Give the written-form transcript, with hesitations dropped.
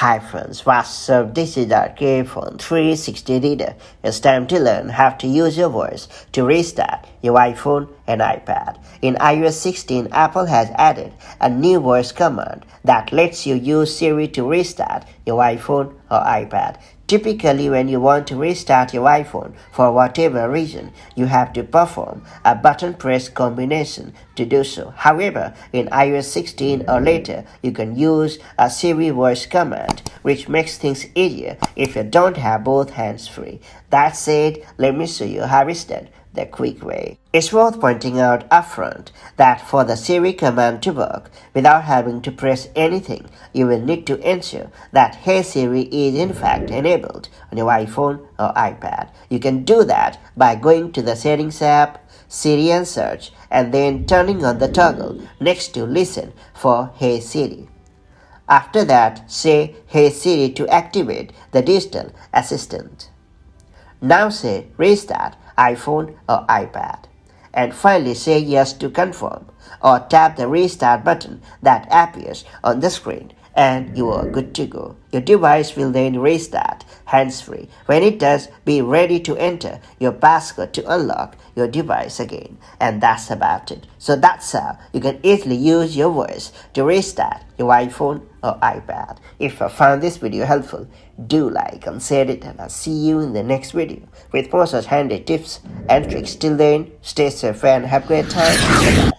Hi friends, what's up? This is our iPhone 360 reader. It's time to learn how to use your voice to restart your iPhone and iPad. In iOS 16, Apple has added a new voice command that lets you use Siri to restart your iPhone or iPad. Typically, when you want to restart your iPhone for whatever reason, you have to perform a button press combination to do so. However, in iOS 16 or later, you can use a Siri voice command, which makes things easier if you don't have both hands free. That said, let me show you how it's done the quick way. It's worth pointing out upfront that for the Siri command to work without having to press anything, you will need to ensure that Hey Siri is in fact enabled on your iPhone or iPad. You can do that by going to the Settings app, Siri and Search, and then turning on the toggle next to Listen for Hey Siri. After that, say Hey Siri to activate the digital assistant. Now say Restart iPhone or iPad. And finally say yes to confirm or tap the restart button that appears on the screen and you are good to go. Your device will then restart hands-free. When it does, be ready to enter your passcode to unlock your device again. And that's about it. So that's how you can easily use your voice to restart your iPhone or iPad. If you found this video helpful, do like and share it, and I'll see you in the next video with more such handy tips and tricks. Till then, stay safe and have a great time. Bye-bye.